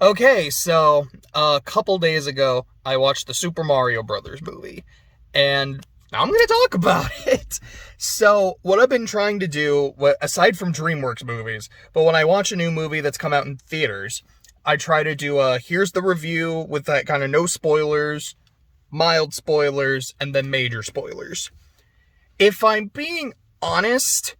Okay, so a couple days ago, I watched the Super Mario Brothers movie, and now I'm going to talk about it. So, what I've been trying to do, aside from DreamWorks movies, but when I watch a new movie that's come out in theaters, I try to do a here's the review with that kind of no spoilers, mild spoilers, and then major spoilers. If I'm being honest,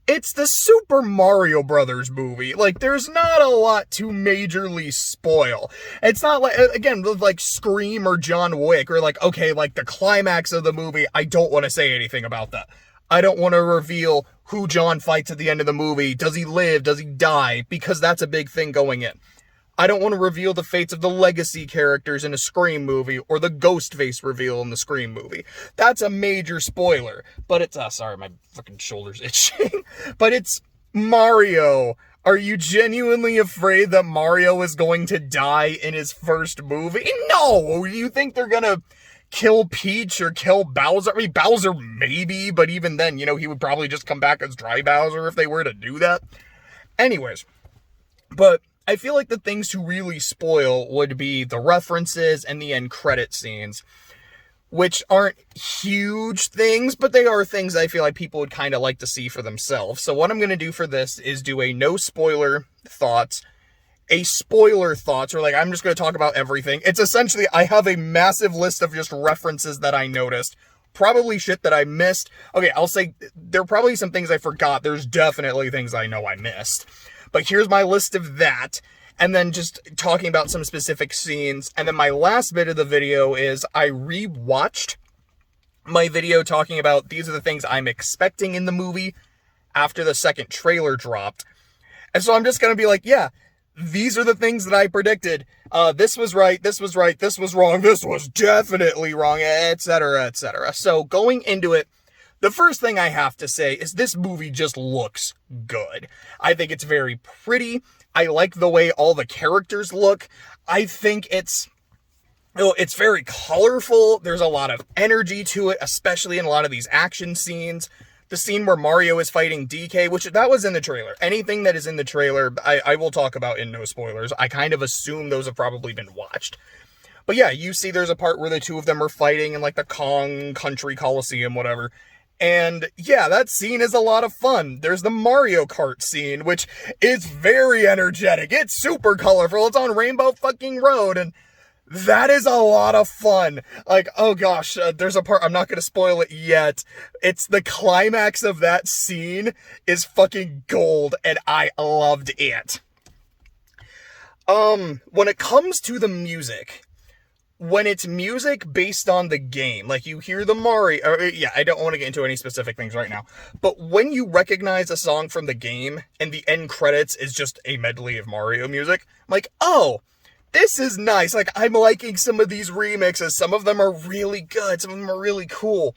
it's the Super Mario Brothers movie. Like, there's not a lot to majorly spoil. It's not like, again, with like Scream or John Wick, or like, okay, like the climax of the movie, I don't want to say anything about that. I don't want to reveal who John fights at the end of the movie. Does he live? Does he die? Because that's a big thing going in. I don't want to reveal the fates of the legacy characters in a Scream movie or the ghost face reveal in the Scream movie. That's a major spoiler. But it's, sorry, my fucking shoulder's itching. But it's Mario. Are you genuinely afraid that Mario is going to die in his first movie? No! You think they're gonna kill Peach or kill Bowser? I mean, Bowser maybe, but even then, he would probably just come back as Dry Bowser if they were to do that. Anyways, but I feel like the things to really spoil would be the references and the end credit scenes, which aren't huge things, but they are things I feel like people would kind of like to see for themselves. So what I'm going to do for this is do a no spoiler thoughts, a spoiler thoughts, or like I'm just going to talk about everything. It's essentially, I have a massive list of just references that I noticed. Probably shit that I missed. Okay, I'll say there are probably some things I forgot. There's definitely things I know I missed. But here's my list of that, and then just talking about some specific scenes. And then my last bit of the video is I rewatched my video talking about these are the things I'm expecting in the movie after the second trailer dropped. And so I'm just going to be like, yeah, these are the things that I predicted. This was right, this was right, this was wrong, this was definitely wrong, etc., etc. So going into it, the first thing I have to say is this movie just looks good. I think it's very pretty. I like the way all the characters look. I think it's very colorful. There's a lot of energy to it, especially in a lot of these action scenes. The scene where Mario is fighting DK, which that was in the trailer. Anything that is in the trailer, I will talk about in no spoilers. I kind of assume those have probably been watched. But yeah, you see there's a part where the two of them are fighting in like the Kong Country Coliseum, whatever. And yeah, that scene is a lot of fun. There's the Mario Kart scene, which is very energetic. It's super colorful. It's on Rainbow fucking Road, and that is a lot of fun. Like, oh gosh, there's a part, I'm not going to spoil it yet. It's the climax of that scene is fucking gold, and I loved it. When it comes to the music, when it's music based on the game, like you hear the Mario, I don't want to get into any specific things right now, but when you recognize a song from the game and the end credits is just a medley of Mario music, I'm like, oh, this is nice. Like, I'm liking some of these remixes. Some of them are really good. Some of them are really cool.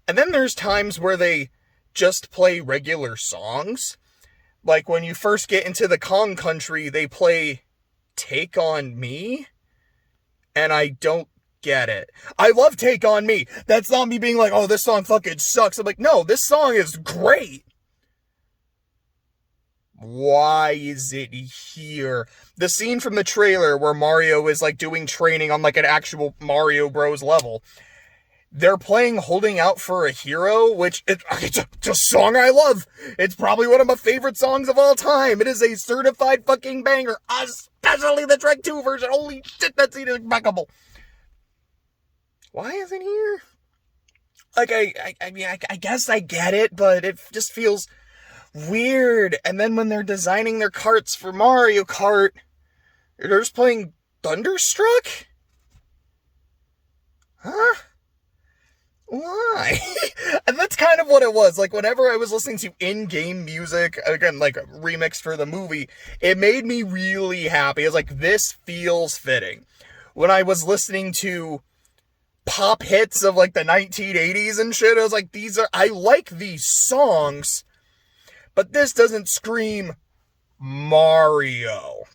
And then there's times where they just play regular songs. Like when you first get into the Kong country, they play Take On Me. And I don't get it. I love Take On Me. That's not me being like, oh, this song fucking sucks. I'm like, no, this song is great. Why is it here? The scene from the trailer where Mario is like doing training on like an actual Mario Bros level. They're playing Holding Out for a Hero, which it's a song I love. It's probably one of my favorite songs of all time. It is a certified fucking banger, especially the Track 2 version. Holy shit, that scene is impeccable. Why is it here? Like, I mean, I guess I get it, but it just feels weird. And then when they're designing their carts for Mario Kart, they're just playing Thunderstruck? Huh? Why? And that's kind of what it was. Like, whenever I was listening to in-game music, again, like remixed for the movie, it made me really happy. I was like, this feels fitting. When I was listening to pop hits of like the 1980s and shit, I was like, I like these songs, but this doesn't scream Mario.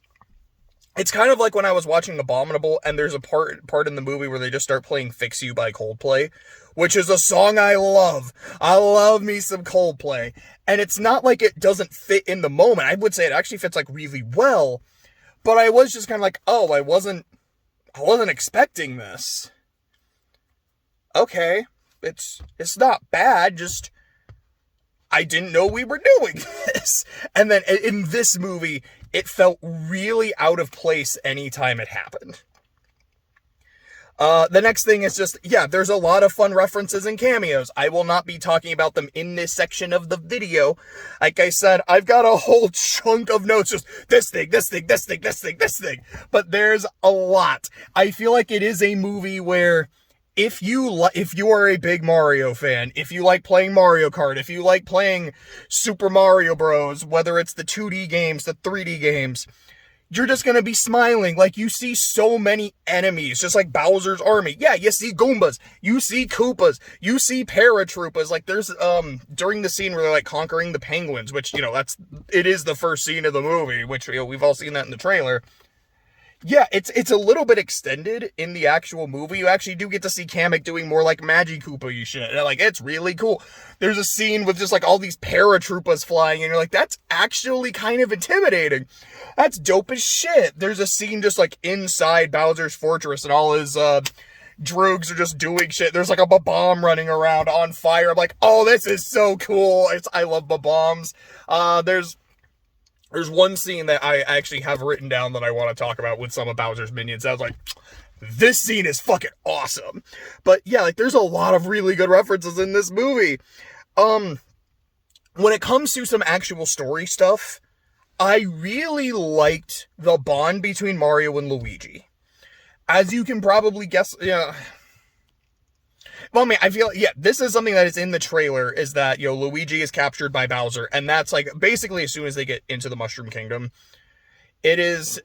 It's kind of like when I was watching Abominable, and there's a part in the movie where they just start playing Fix You by Coldplay, which is a song I love. I love me some Coldplay. And it's not like it doesn't fit in the moment. I would say it actually fits like really well, But I was just kind of like, oh, I wasn't expecting this. Okay, it's not bad, just I didn't know we were doing this. And then in this movie, it felt really out of place anytime it happened. The next thing is just, yeah, there's a lot of fun references and cameos. I will not be talking about them in this section of the video. Like I said, I've got a whole chunk of notes, just this thing. But there's a lot. I feel like it is a movie where if you are a big Mario fan, if you like playing Mario Kart, if you like playing Super Mario Bros., whether it's the 2D games, the 3D games, you're just going to be smiling. Like, you see so many enemies, just like Bowser's army. Yeah, you see Goombas, you see Koopas, you see paratroopers. Like, there's, during the scene where they're, like, conquering the penguins, which, you know, it is the first scene of the movie, which, you know, we've all seen that in the trailer. Yeah, it's a little bit extended in the actual movie. You actually do get to see Kamek doing more like Magikoopa-y shit. And like, it's really cool. There's a scene with just like all these paratroopers flying, and you're like, that's actually kind of intimidating. That's dope as shit. There's a scene just like inside Bowser's fortress, and all his droogs are just doing shit. There's like a bomb running around on fire. I'm like, oh, this is so cool. I love bombs. There's one scene that I actually have written down that I want to talk about with some of Bowser's minions. I was like, this scene is fucking awesome. But yeah, like, there's a lot of really good references in this movie. When it comes to some actual story stuff, I really liked the bond between Mario and Luigi. As you can probably guess, yeah. Well, I mean, I feel, yeah, this is something that is in the trailer, is that, you know, Luigi is captured by Bowser, and that's, like, basically as soon as they get into the Mushroom Kingdom. It is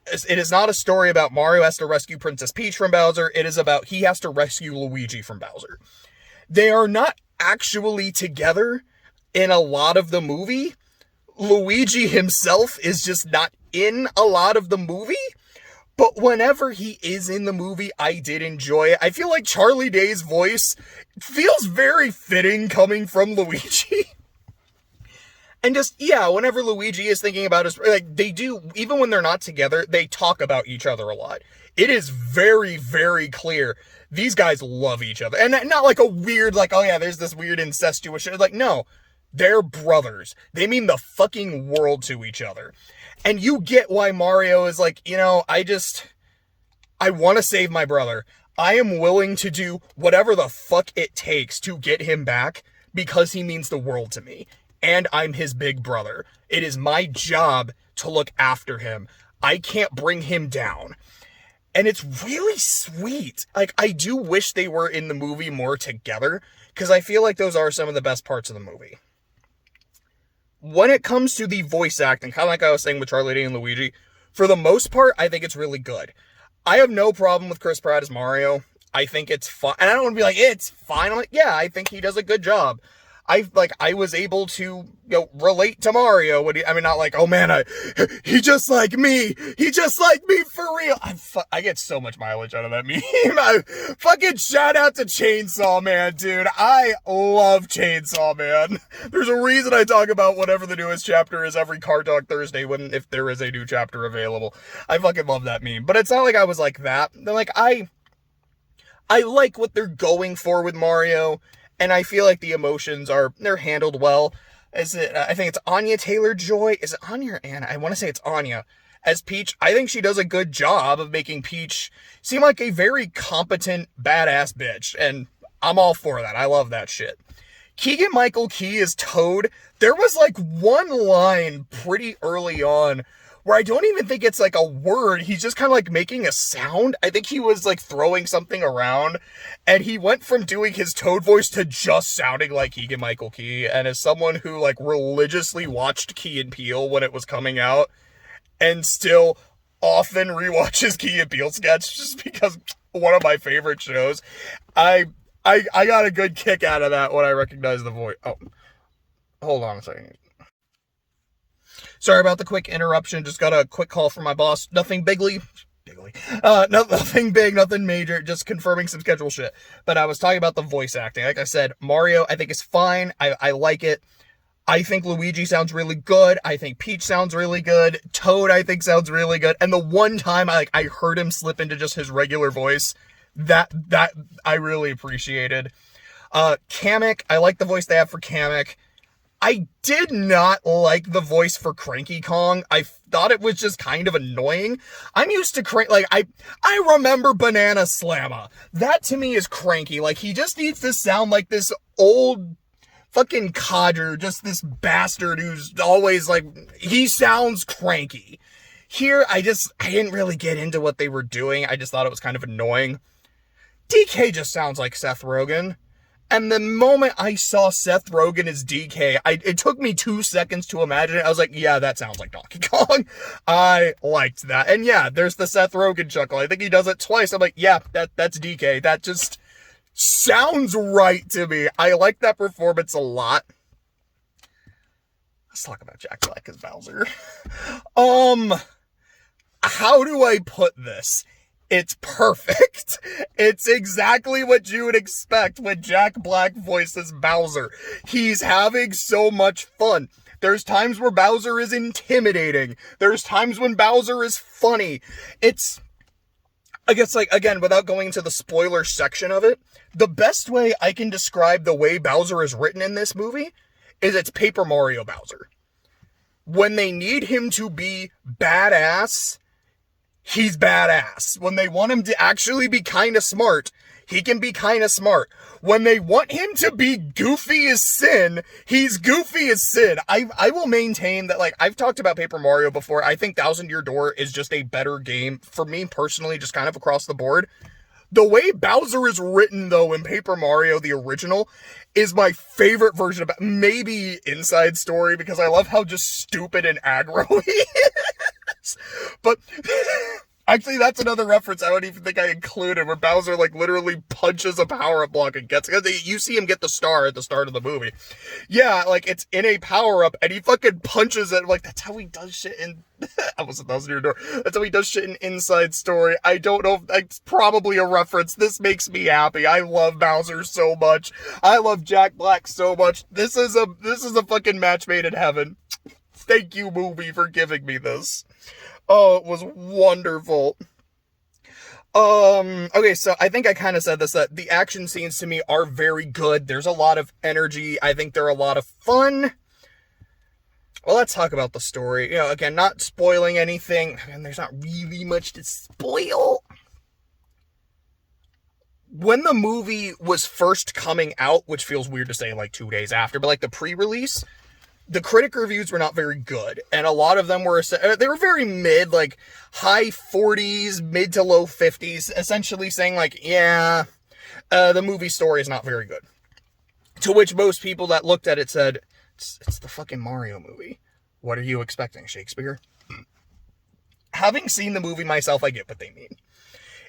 not a story about Mario has to rescue Princess Peach from Bowser, it is about he has to rescue Luigi from Bowser. They are not actually together in a lot of the movie. Luigi himself is just not in a lot of the movie. But whenever he is in the movie, I did enjoy it. I feel like Charlie Day's voice feels very fitting coming from Luigi. And just, yeah, whenever Luigi is thinking about his, like, they do, even when they're not together, they talk about each other a lot. It is very, very clear. These guys love each other. And not like a weird, like, oh yeah, there's this weird incestuous shit. Like, no, they're brothers. They mean the fucking world to each other. And you get why Mario is like, you know, I want to save my brother. I am willing to do whatever the fuck it takes to get him back because he means the world to me. And I'm his big brother. It is my job to look after him. I can't bring him down. And it's really sweet. Like, I do wish they were in the movie more together, because I feel like those are some of the best parts of the movie. When it comes to the voice acting, kind of like I was saying with Charlie Day and Luigi, for the most part, I think it's really good. I have no problem with Chris Pratt as Mario. I think it's fun. And I don't want to be like, it's fine. I'm like, yeah, I think he does a good job. I was able to, you know, relate to Mario. I mean, not like, oh man, he just like me. He just like me for real. I get so much mileage out of that meme. Fucking shout out to Chainsaw Man, dude. I love Chainsaw Man. There's a reason I talk about whatever the newest chapter is every Car Talk Thursday if there is a new chapter available. I fucking love that meme. But it's not like I was like that. Like, I like what they're going for with Mario. And I feel like the emotions they're handled well. I think it's Anya Taylor-Joy. Is it Anya or Anna? I want to say it's Anya. As Peach, I think she does a good job of making Peach seem like a very competent, badass bitch. And I'm all for that. I love that shit. Keegan-Michael Key as Toad. There was like one line pretty early on where I don't even think it's like a word. He's just kind of like making a sound. I think he was like throwing something around, and he went from doing his Toad voice to just sounding like Keegan-Michael Key. And as someone who like religiously watched Key and Peele when it was coming out, and still often rewatches Key and Peele sketch just because one of my favorite shows, I got a good kick out of that when I recognized the voice. Oh, hold on a second. Sorry about the quick interruption. Just got a quick call from my boss. Nothing bigly. Nothing big, nothing major. Just confirming some schedule shit. But I was talking about the voice acting. Like I said, Mario, I think is fine. I like it. I think Luigi sounds really good. I think Peach sounds really good. Toad, I think, sounds really good. And the one time I heard him slip into just his regular voice, that I really appreciated. Kamek, I like the voice they have for Kamek. I did not like the voice for Cranky Kong. I thought it was just kind of annoying. I'm used to I remember Banana Slamma. That to me is Cranky. Like, he just needs to sound like this old fucking codger, just this bastard who's always like, he sounds cranky. Here, I didn't really get into what they were doing. I just thought it was kind of annoying. DK just sounds like Seth Rogen. And the moment I saw Seth Rogen as DK, it took me 2 seconds to imagine it. I was like, yeah, that sounds like Donkey Kong. I liked that. And yeah, there's the Seth Rogen chuckle. I think he does it twice. I'm like, yeah, that's DK. That just sounds right to me. I like that performance a lot. Let's talk about Jack Black as Bowser. How do I put this? It's perfect. It's exactly what you would expect when Jack Black voices Bowser. He's having so much fun. There's times where Bowser is intimidating. There's times when Bowser is funny. I guess, like, again, without going into the spoiler section of it, the best way I can describe the way Bowser is written in this movie is it's Paper Mario Bowser. When they need him to be badass, he's badass. When they want him to actually be kind of smart, he can be kind of smart. When they want him to be goofy as sin, he's goofy as sin. I will maintain that, like, I've talked about Paper Mario before. I think Thousand Year Door is just a better game for me personally, just kind of across the board. The way Bowser is written, though, in Paper Mario, the original, is my favorite version of maybe Inside Story, because I love how just stupid and aggro he is. But actually, that's another reference I don't even think I included, where Bowser, like, literally punches a power-up block and gets it. You see him get the star at the start of the movie. Yeah, like, it's in a power-up, and he fucking punches it. Like, that's how he does shit in... I wasn't Thousand Year Door. That's how he does shit in Inside Story. I don't know if it's probably a reference. This makes me happy. I love Bowser so much. I love Jack Black so much. This is a fucking match made in heaven. Thank you, movie, for giving me this. Oh, it was wonderful. Okay, so I think I kind of said this, that the action scenes to me are very good. There's a lot of energy. I think they're a lot of fun. Well, let's talk about the story. You know, again, not spoiling anything, and there's not really much to spoil. When the movie was first coming out, which feels weird to say like 2 days after, but like the pre-release, the critic reviews were not very good, and a lot of them were, they were very mid, like high 40s, mid to low 50s, essentially saying like, yeah, the movie story is not very good. To which most people that looked at it said, it's the fucking Mario movie. What are you expecting, Shakespeare? Having seen the movie myself, I get what they mean.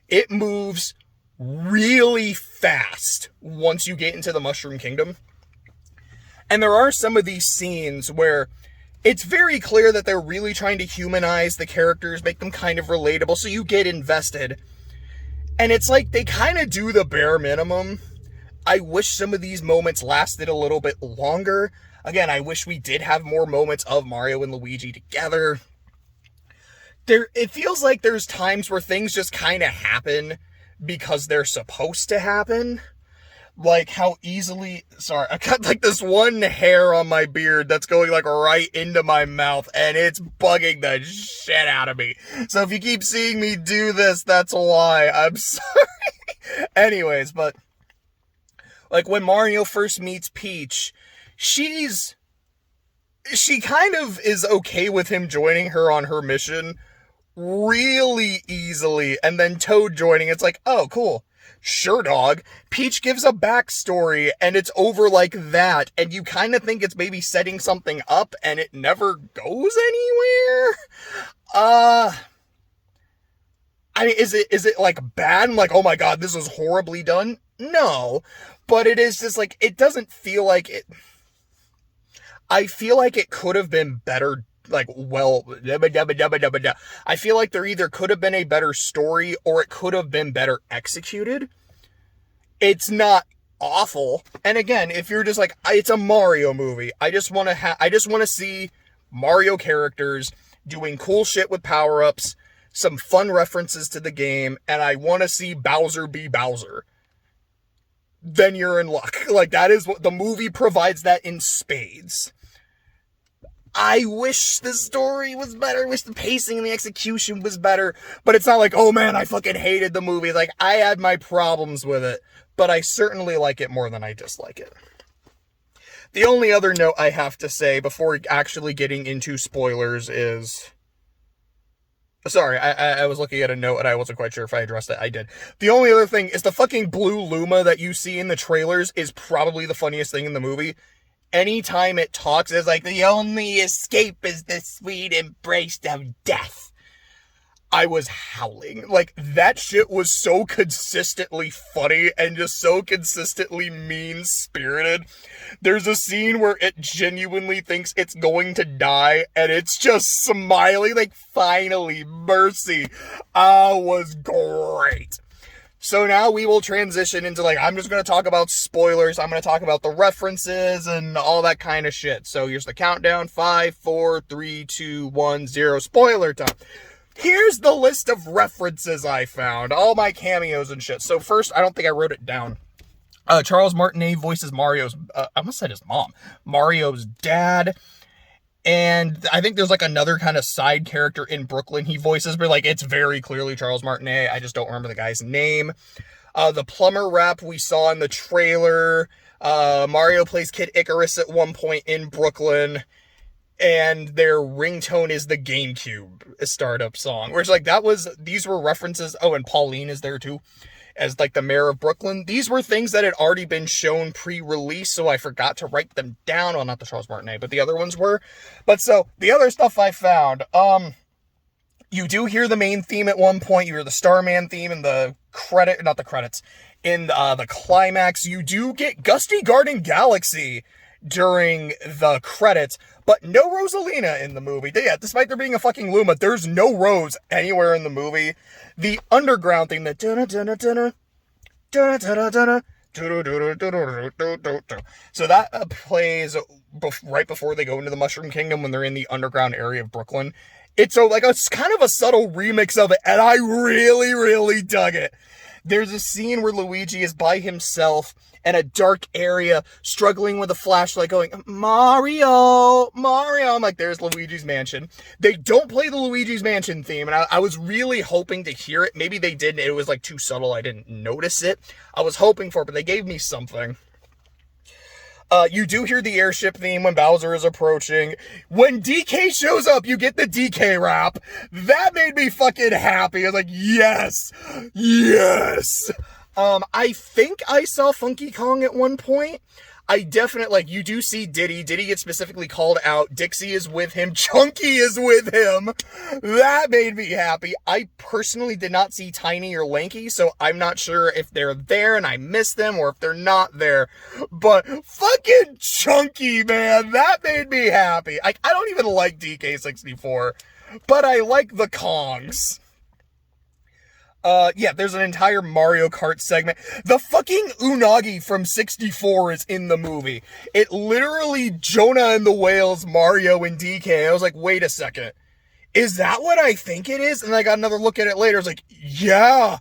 It moves really fast once you get into the Mushroom Kingdom. And there are some of these scenes where it's very clear that they're really trying to humanize the characters, make them kind of relatable, so you get invested. And it's like they kind of do the bare minimum. I wish some of these moments lasted a little bit longer. Again, I wish we did have more moments of Mario and Luigi together. It feels like there's times where things just kind of happen because they're supposed to happen. Like how easily... Sorry, I got like this one hair on my beard that's going like right into my mouth, and it's bugging the shit out of me. So if you keep seeing me do this, that's why. I'm sorry. Anyways, but... like when Mario first meets Peach, she kind of is okay with him joining her on her mission really easily, and then Toad joining, it's like, oh, cool. Sure, dog. Peach gives a backstory, and it's over like that, and you kind of think it's maybe setting something up, and it never goes anywhere? I mean, is it like bad? I'm like, oh my god, this was horribly done? No. But it is just like, it doesn't feel like it... I feel like it could have been better, like, well... I feel like there either could have been a better story, or it could have been better executed. It's not awful. And again, if you're just like, it's a Mario movie, I just want to see Mario characters doing cool shit with power-ups, some fun references to the game, and I want to see Bowser be Bowser, then you're in luck. Like, that is what the movie provides, that in spades. I wish the story was better, wish the pacing and the execution was better, but it's not like, oh man, I fucking hated the movie. Like, I had my problems with it, but I certainly like it more than I dislike it. The only other note I have to say before actually getting into spoilers is... Sorry, I was looking at a note and I wasn't quite sure if I addressed it. I did. The only other thing is the fucking blue Luma that you see in the trailers is probably the funniest thing in the movie. Anytime it talks, it's like, the only escape is the sweet embrace of death. I was howling. Like, that shit was so consistently funny and just so consistently mean-spirited. There's a scene where it genuinely thinks it's going to die, and it's just smiling, like, finally, mercy. Was great. So now we will transition into, like, I'm just going to talk about spoilers. I'm going to talk about the references and all that kind of shit. So here's the countdown. 5, 4, 3, 2, 1, 0. Spoiler time. Here's the list of references I found. All my cameos and shit. So first, I don't think I wrote it down. Charles Martinet voices Mario's... I almost said his mom. Mario's dad. And I think there's, like, another kind of side character in Brooklyn he voices, but, like, it's very clearly Charles Martinet. I just don't remember the guy's name. The plumber rap we saw in the trailer. Mario plays Kid Icarus at one point in Brooklyn. And their ringtone is the GameCube startup song. Whereas, like, these were references. Oh, and Pauline is there, too, as, like, the mayor of Brooklyn. These were things that had already been shown pre-release, so I forgot to write them down. Well, not the Charles Martinet, but the other ones were. But so, the other stuff I found, you do hear the main theme at one point. You hear the Starman theme in the not the credits, in the climax. You do get Gusty Garden Galaxy during the credits, but no Rosalina in the movie. Yeah, despite there being a fucking Luma, there's no Rose anywhere in the movie. The underground thing, the so that plays right before they go into the Mushroom Kingdom when they're in the underground area of Brooklyn. It's it's kind of a subtle remix of it, and I really, really dug it. There's a scene where Luigi is by himself in a dark area, struggling with a flashlight, going, Mario, Mario. I'm like, there's Luigi's Mansion. They don't play the Luigi's Mansion theme, and I was really hoping to hear it. Maybe they didn't. It was, like, too subtle. I didn't notice it. I was hoping for it, but they gave me something. You do hear the airship theme when Bowser is approaching. When DK shows up, you get the DK rap. That made me fucking happy. I was like, yes, yes. I think I saw Funky Kong at one point. I definitely, you do see Diddy. Diddy gets specifically called out. Dixie is with him. Chunky is with him. That made me happy. I personally did not see Tiny or Lanky, so I'm not sure if they're there and I missed them or if they're not there. But fucking Chunky, man, that made me happy. I don't even like DK64, but I like the Kongs. Yeah, there's an entire Mario Kart segment. The fucking Unagi from 64 is in the movie. It literally Jonah and the Whales, Mario, and DK. I was like, wait a second. Is that what I think it is? And I got another look at it later. I was like, yeah,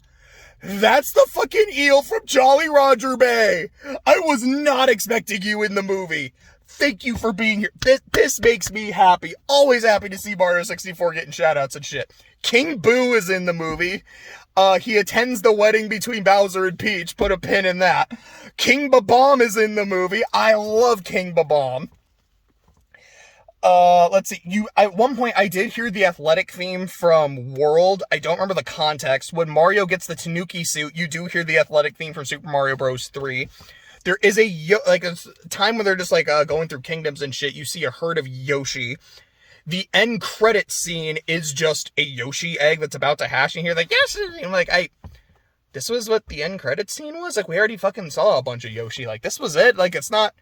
that's the fucking eel from Jolly Roger Bay. I was not expecting you in the movie. Thank you for being here. This makes me happy. Always happy to see Mario 64 getting shoutouts and shit. King Boo is in the movie. He attends the wedding between Bowser and Peach. Put a pin in that. King Babom is in the movie. I love King Babom. Let's see. At one point, I did hear the athletic theme from World. I don't remember the context. When Mario gets the Tanuki suit, you do hear the athletic theme from Super Mario Bros. 3. There is a time when they're just, going through kingdoms and shit. You see a herd of Yoshi. The end credit scene is just a Yoshi egg that's about to hatch, and you're like, yes! And I'm like, this was what the end credit scene was? Like, we already fucking saw a bunch of Yoshi. Like, this was it? Like, it's not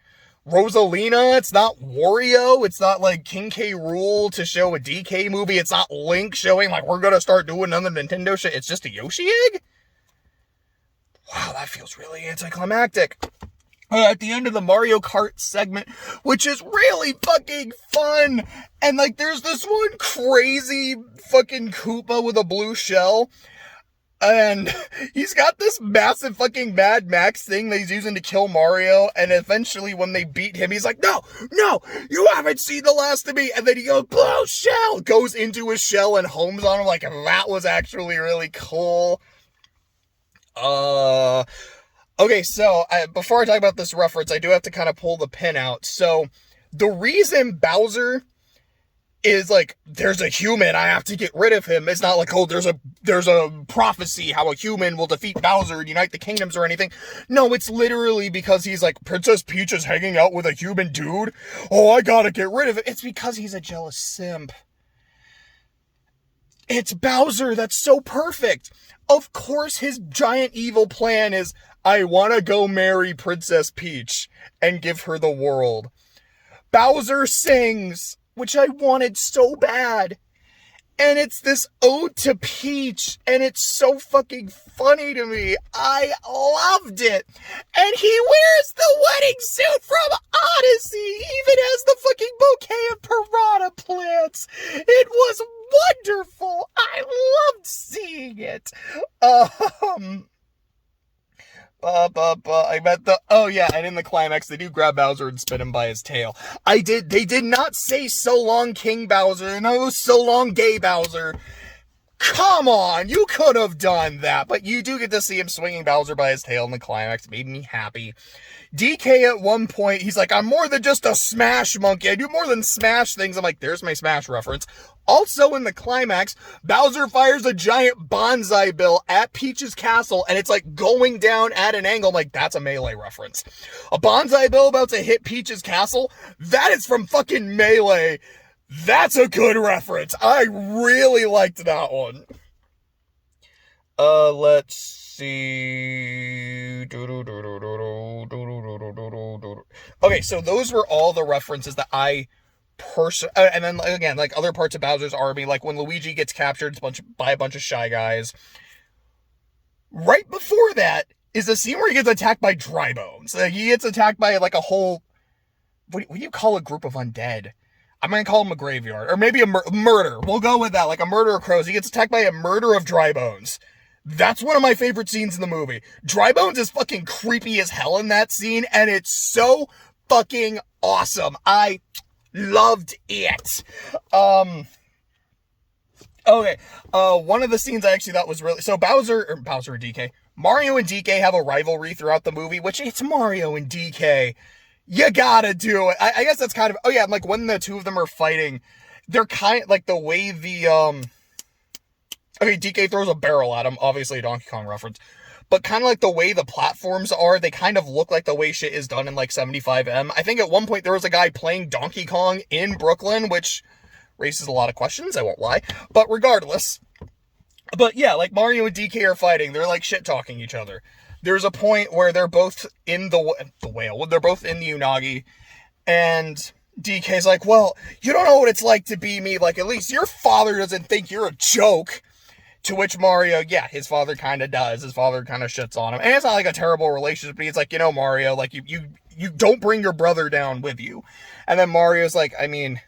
Rosalina, it's not Wario, it's not, King K. Rool to show a DK movie, it's not Link showing, we're gonna start doing another Nintendo shit, it's just a Yoshi egg? Wow, that feels really anticlimactic. at the end of the Mario Kart segment, which is really fucking fun. And like, there's this one crazy fucking Koopa with a blue shell. And he's got this massive fucking Mad Max thing that he's using to kill Mario. And eventually when they beat him, he's like, no, you haven't seen the last of me. And then he goes, blue shell, goes into his shell and homes on him. Like, that was actually really cool. Okay, so before I talk about this reference, I do have to kind of pull the pin out. So the reason Bowser is like, there's a human, I have to get rid of him. It's not like, oh, there's a prophecy how a human will defeat Bowser and unite the kingdoms or anything. No, it's literally because he's like, Princess Peach is hanging out with a human dude. Oh, I gotta get rid of it. It's because he's a jealous simp. It's Bowser. That's so perfect. Of course, his giant evil plan is, I want to go marry Princess Peach and give her the world. Bowser sings, which I wanted so bad. And it's this ode to Peach, and it's so fucking funny to me. I loved it. And he wears the wedding suit from Odyssey, even has the fucking bouquet of piranha plants. It was wonderful. I loved seeing it. I bet and in the climax, they do grab Bowser and spin him by his tail. They did not say so long King Bowser, no, so long gay Bowser. Come on, you could have done that, but you do get to see him swinging Bowser by his tail in the climax. It made me happy. DK at one point, he's like, I'm more than just a Smash monkey. I do more than smash things. I'm like, there's my Smash reference. Also in the climax, Bowser fires a giant bonsai bill at Peach's castle, and it's like going down at an angle. I'm like, that's a Melee reference. A bonsai bill about to hit Peach's castle? That is from fucking Melee. That's a good reference. I really liked that one. Let's see. Okay, so those were all the references that I and then again, like other parts of Bowser's army, like when Luigi gets captured by a bunch of Shy Guys. Right before that is a scene where he gets attacked by dry bones. Like, he gets attacked by like a whole, what do you call a group of undead? I'm going to call him a graveyard, or maybe a murder. We'll go with that, like a murder of crows. He gets attacked by a murder of dry bones. That's one of my favorite scenes in the movie. Dry bones is fucking creepy as hell in that scene, and it's so fucking awesome. I loved it. Okay, one of the scenes I actually thought was really, so Bowser and DK, Mario and DK have a rivalry throughout the movie, which it's Mario and DK. You gotta do it. I guess that's kind of, like when the two of them are fighting, they're kind of like the way DK throws a barrel at him, obviously a Donkey Kong reference, but kind of like the way the platforms are, they kind of look like the way shit is done in like 75M. I think at one point there was a guy playing Donkey Kong in Brooklyn, which raises a lot of questions, I won't lie, but regardless. But yeah, like Mario and DK are fighting, they're like shit-talking each other. There's a point where they're both in the whale, they're both in the Unagi, and DK's like, well, you don't know what it's like to be me, like at least your father doesn't think you're a joke. To which Mario, yeah, his father kind of does. His father kind of shits on him. And it's not like a terrible relationship, but he's like, Mario, like, you don't bring your brother down with you. And then Mario's like, I mean,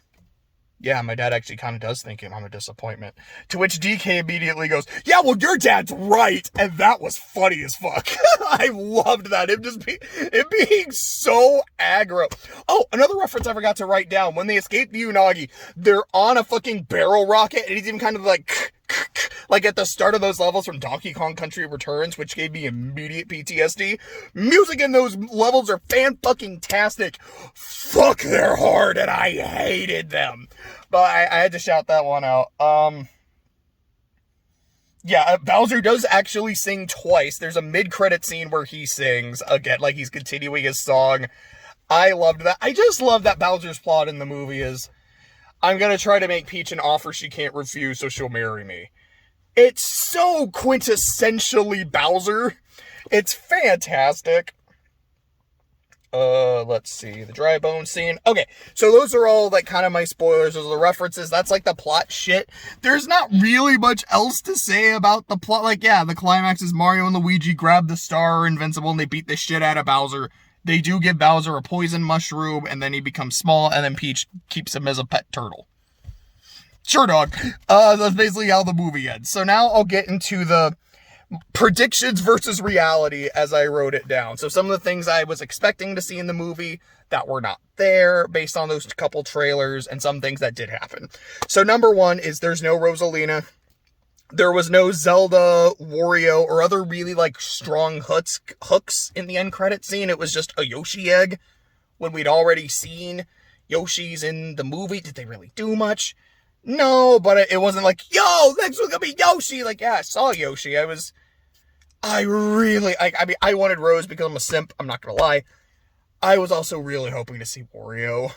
yeah, my dad actually kind of does think I'm a disappointment. To which DK immediately goes, yeah, well, your dad's right. And that was funny as fuck. I loved that. It being so aggro. Oh, another reference I forgot to write down. When they escape the Unagi, they're on a fucking barrel rocket, and he's even kind of like at the start of those levels from Donkey Kong Country Returns, which gave me immediate PTSD. Music in those levels are fan-fucking-tastic. Fuck, they're hard, and I hated them. But I had to shout that one out. Yeah, Bowser does actually sing twice. There's a mid-credit scene where he sings, again, like he's continuing his song. I loved that. I just love that Bowser's plot in the movie is, I'm gonna try to make Peach an offer she can't refuse so she'll marry me. It's so quintessentially Bowser. It's fantastic. Let's see, the dry bone scene. Okay, so those are all like kind of my spoilers. Those are the references. That's like the plot shit. There's not really much else to say about the plot. Like, yeah, the climax is Mario and Luigi grab the star, are invincible, and they beat the shit out of Bowser. they do give Bowser a poison mushroom, and then he becomes small, and then Peach keeps him as a pet turtle. Sure, dog. That's basically how the movie ends. So now I'll get into the predictions versus reality as I wrote it down. So some of the things I was expecting to see in the movie that were not there based on those couple trailers, and some things that did happen. So number one is there's no Rosalina. There was no Zelda, Wario, or other really like strong hooks in the end credit scene. It was just a Yoshi egg when we'd already seen Yoshi's in the movie. Did they really do much? No, but it wasn't like, yo, next one's gonna be Yoshi. Like, yeah, I saw Yoshi. I mean, I wanted Rose because I'm a simp. I'm not gonna lie. I was also really hoping to see Wario.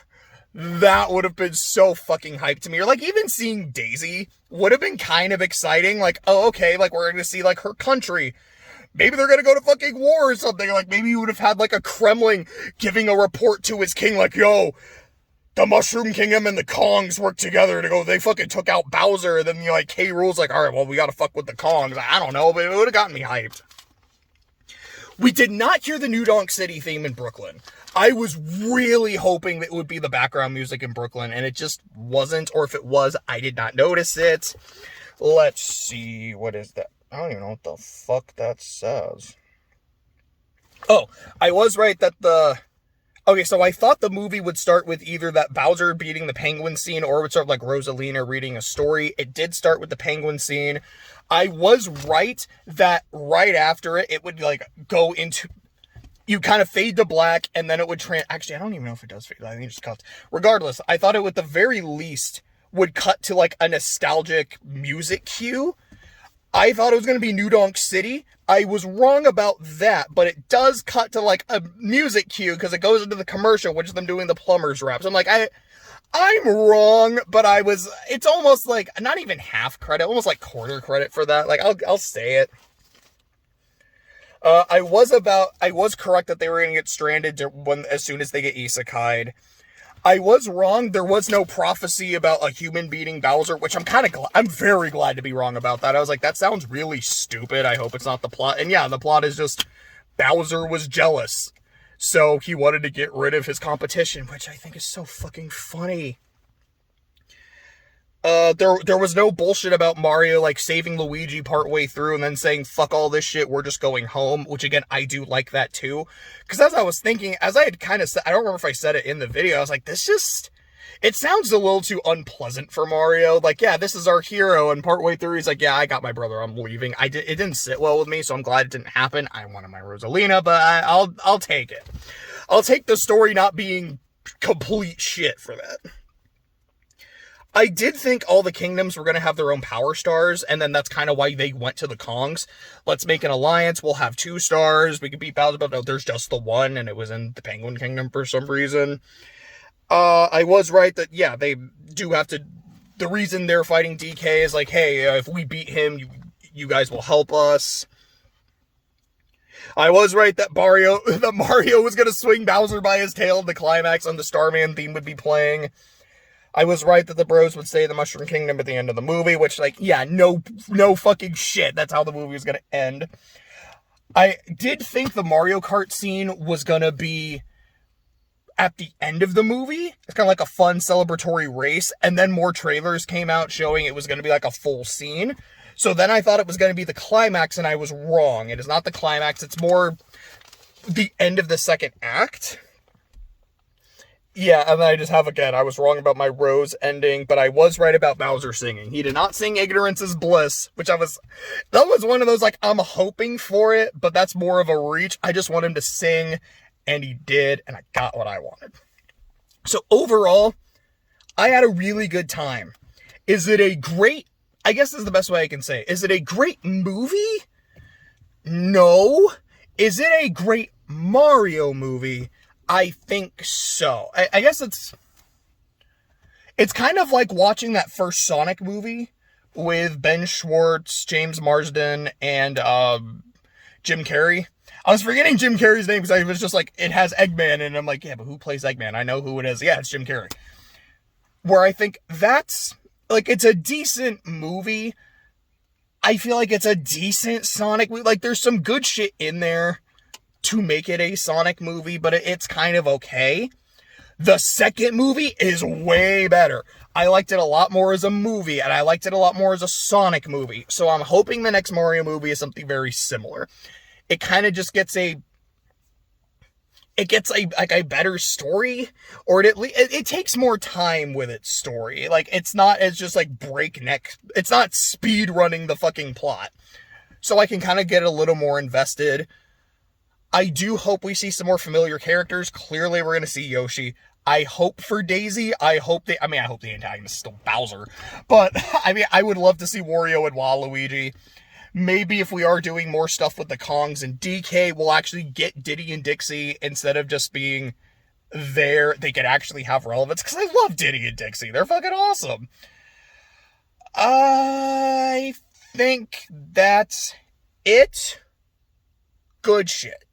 That would have been so fucking hyped to me. Or like even seeing Daisy would have been kind of exciting. Like, oh, okay, like we're gonna see like her country. Maybe they're gonna go to fucking war or something. Like maybe you would have had like a Kremlin giving a report to his king like, yo, the Mushroom Kingdom and the Kongs worked together to go, they fucking took out Bowser, and then, you know, like, K. Rool's like, alright, well, we gotta fuck with the Kongs. I don't know, but it would have gotten me hyped. We did not hear the New Donk City theme in Brooklyn. I was really hoping that it would be the background music in Brooklyn, and it just wasn't, or if it was, I did not notice it. Let's see, what is that? I don't even know what the fuck that says. Oh, I was right that okay, so I thought the movie would start with either that Bowser beating the penguin scene, or it would start like Rosalina reading a story. It did start with the penguin scene. I was right that right after it would like go into, you kind of fade to black, and then it would actually, I don't even know if it does fade. I think it just cuts. Regardless, I thought it would, at the very least, would cut to like a nostalgic music cue. I thought it was going to be New Donk City. I was wrong about that, but it does cut to like a music cue because it goes into the commercial, which is them doing the plumber's rap. So I'm like, I'm wrong, but it's almost like not even half credit, almost like quarter credit for that. Like I'll say it. I was correct that they were going to get stranded as soon as they get isekai'd. I was wrong. There was no prophecy about a human beating Bowser, which I'm very glad to be wrong about that. I was like, that sounds really stupid. I hope it's not the plot. And yeah, the plot is just Bowser was jealous, so he wanted to get rid of his competition, which I think is so fucking funny. There was no bullshit about Mario, like, saving Luigi partway through and then saying, fuck all this shit, we're just going home, which, again, I do like that, too. Because as I was thinking, as I had kind of said, I don't remember if I said it in the video, I was like, it sounds a little too unpleasant for Mario. Like, yeah, this is our hero, and partway through, he's like, yeah, I got my brother, I'm leaving. It didn't sit well with me, so I'm glad it didn't happen. I wanted my Rosalina, but I'll take it. I'll take the story not being complete shit for that. I did think all the kingdoms were going to have their own power stars, and then that's kind of why they went to the Kongs. Let's make an alliance, we'll have 2 stars, we can beat Bowser, but no, there's just the one, and it was in the Penguin Kingdom for some reason. I was right that, yeah, they do have to, the reason they're fighting DK is like, hey, if we beat him, you guys will help us. I was right that Mario was going to swing Bowser by his tail in the climax, and the Starman theme would be playing. I was right that the bros would stay in the Mushroom Kingdom at the end of the movie, which, like, yeah, no fucking shit. That's how the movie was going to end. I did think the Mario Kart scene was going to be at the end of the movie. It's kind of like a fun celebratory race, and then more trailers came out showing it was going to be like a full scene. So then I thought it was going to be the climax, and I was wrong. It is not the climax. It's more the end of the second act. Yeah, and then I just have, again, I was wrong about my Rose ending, but I was right about Bowser singing. He did not sing Ignorance is Bliss, which that was one of those, like, I'm hoping for it, but that's more of a reach. I just want him to sing, and he did, and I got what I wanted. So overall, I had a really good time. Is it a great, I guess this is the best way I can say, is it a great movie? No. Is it a great Mario movie? I think so. I guess it's kind of like watching that first Sonic movie with Ben Schwartz, James Marsden, and Jim Carrey. I was forgetting Jim Carrey's name because I was just like, it has Eggman, and I'm like, yeah, but who plays Eggman? I know who it is. Yeah, it's Jim Carrey. Where I think that's, like, it's a decent movie. I feel like it's a decent Sonic movie. Like, there's some good shit in there to make it a Sonic movie, but it's kind of okay. The second movie is way better. I liked it a lot more as a movie, and I liked it a lot more as a Sonic movie. So I'm hoping the next Mario movie is something very similar. It kind of just gets a better story, or it takes more time with its story. Like, it's not as just like breakneck. It's not speed running the fucking plot. So I can kind of get a little more invested. I do hope we see some more familiar characters. Clearly, we're going to see Yoshi. I hope for Daisy. I hope the antagonist is still Bowser. But, I would love to see Wario and Waluigi. Maybe if we are doing more stuff with the Kongs and DK, we'll actually get Diddy and Dixie instead of just being there. They could actually have relevance, because I love Diddy and Dixie. They're fucking awesome. I think that's it. Good shit.